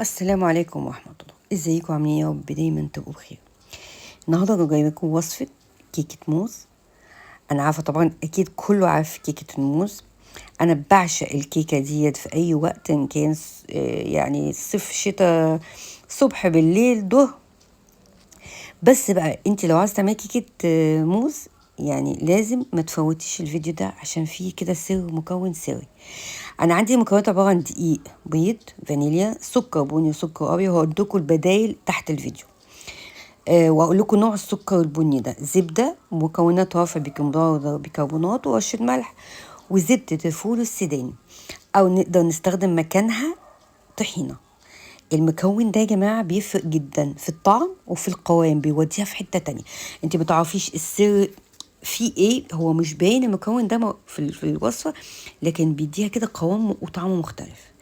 السلام عليكم ورحمة الله. ازيكم عاملين ايه؟ يا رب دايما تبقوا بخير. النهارده انا جايبه لكم وصفة كيكة موز. انا عارفة طبعا اكيد كله عارف كيكة الموز. انا بعشق الكيكة ديت في اي وقت، ان كان يعني صيف شتاء صبح بالليل ظهر. بس بقى انت لو عايزه تعملي كيكة موز، يعني لازم ما تفوتيش الفيديو ده عشان فيه كده سر، مكون سري. انا عندي مكونات عباره عن دقيق، بيض، فانيليا، سكر بني وسكر ابيض. وهقول لكم البدايل تحت الفيديو. واقول لكم نوع السكر البني ده، زبده، مكونات رافع بيكنج باودر، بيكربونات، ورشه ملح، وزبده الفول السوداني، او نقدر نستخدم مكانها طحينه. المكون ده يا جماعه بيفرق جدا في الطعم وفي القوام، بيوديها في حته تانية. انت ما تعرفيش السر في ايه، هو مش باين المكون ده في الوصفه، لكن بيديها كده قوام وطعم مختلف.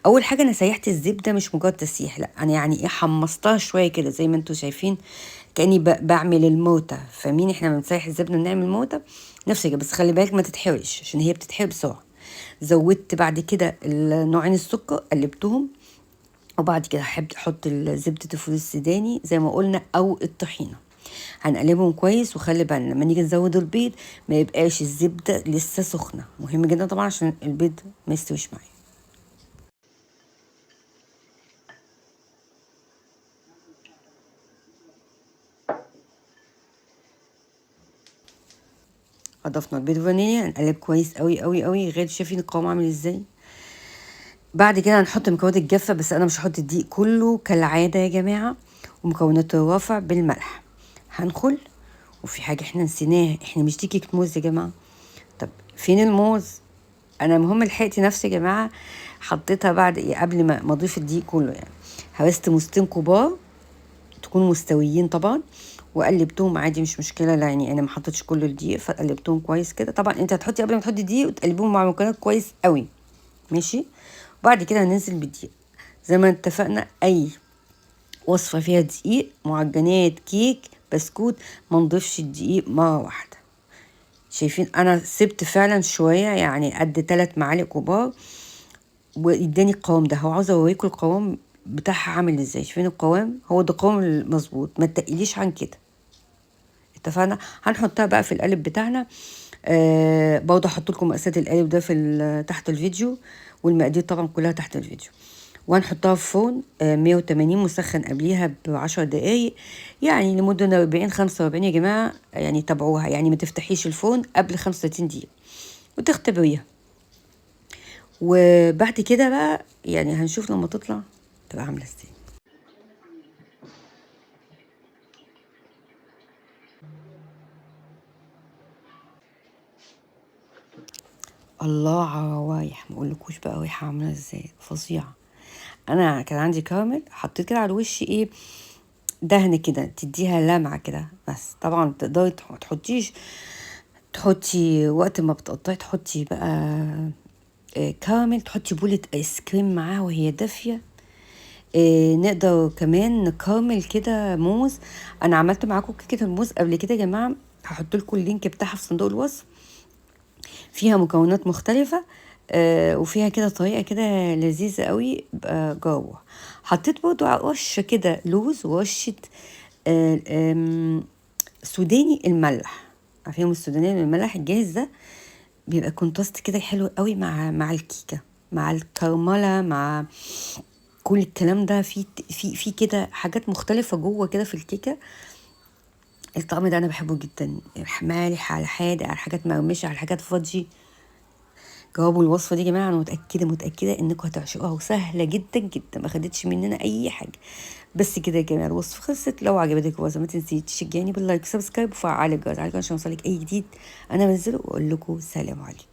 اول حاجه انا سيحت الزبده، مش مجرد تسيح، لا انا يعني ايه، حمصتها شويه كده زي ما انتم شايفين، كاني بعمل الموتة. فاهمين؟ احنا بنسيح الزبده ونعمل موتة نفس كده، بس خلي بالك ما تتحرقش عشان هي بتتحرق بسرعه. زودت بعد كده نوعين السكر، قلبتهم. وبعد كده هحب احط زبده الفول السوداني زي ما قلنا، او الطحينه. هنقلبهم كويس، وخلي بالنا لما نيجي نزود البيض ما يبقاش الزبده لسه سخنه، مهم جدا طبعا عشان البيض ما يستويش معايا. اضفنا البيض والفانيليا، هنقلب كويس قوي قوي قوي لغايه شايفين القوام عامل ازاي. بعد كده هنحط مكونات الجافه، بس انا مش هحط الدقيق كله كالعاده يا جماعه، ومكونات الرافع بالملح. هنخل. وفي حاجه احنا نسيناها، احنا مش دي كيكه موز يا جماعه. طب فين الموز؟ انا مهم لحقت نفسي يا جماعه، حطيتها بعد ايه، قبل ما اضيف الدقيق كله يعني. هرست موزتين كبار، تكونوا مستويين طبعا، وقلبتهم عادي مش مشكله. لا يعني انا ما حطيتش كل الدقيق، فقلبتهم كويس كده. طبعا انت هتحطي قبل ما تحطي الدقيق وتقلبيهم مع المكونات كويس قوي، ماشي. وبعد كده هننزل بالدقيق زي ما اتفقنا. اي وصفه فيها دقيق، معجنات، كيك، بسكوت، ما نضيفش الدقيق مره واحده. شايفين انا سبت فعلا شويه، يعني قد 3 معالق كبار، واداني القوام ده. هو عاوزه اوريكم القوام بتاعها عامل ازاي. شايفين القوام؟ هو ده القوام المظبوط، ما تقليش عن كده. اتفقنا. هنحطها بقى في القالب بتاعنا. برضه هحط لكم مقاسات القالب ده في تحت الفيديو، والمقادير طبعا كلها تحت الفيديو. وهنحطها في فرن 180 مسخن قبليها ب10 دقايق، يعني لمده 40-45 يا جماعه. يعني تابعوها، يعني ما تفتحيش الفرن قبل 35 دقيقه وتختبريها. وبعد كده بقى يعني هنشوف لما تطلع تبقى عامله ازاي. الله على روايح، ما اقولكوش بقى ريحه عامله ازاي، فظيعه. انا كان عندي كراميل، حطيت كده على الوش ايه، دهن كده تديها لمعه كده. بس طبعا تقدري تحطيش، تحطي وقت ما بتقطعي تحطي بقى كراميل، تحطي بولة ايس كريم معاها وهي دافيه. نقدر كمان نكرمل كده موز. انا عملت معاكم كيكه الموز قبل كده يا جماعه، هحط لكم اللينك بتاعها في صندوق الوصف. فيها مكونات مختلفه، وفيها كده طريقه كده لذيذه قوي بقى جوه. حطيت برضو على وش كده لوز، ورشه سوداني الملح. عارفين السوداني الملح الجاهز ده؟ بيبقى كونتراست كده حلو قوي مع الكيكه، مع الكرمله، مع كل الكلام ده. في كده حاجات مختلفه جوه كده في الكيكه. الطعم ده انا بحبه جدا، مالح على حادق، على حاجات مقرمشه، على حاجات فادجي. جربوا الوصفه دي يا جماعه، انا متاكده انكم هتعشقوها، وسهله جدا جدا، ما خدتش مننا اي حاجه. بس كده يا جماعه الوصفه خلصت. لو عجبتك الوصفه ما تنسيش تشجعني باللايك، سبسكرايب، وفعل الجرس عليكم عشان يوصلك اي جديد انا بنزله. واقول لكم سلام عليكم.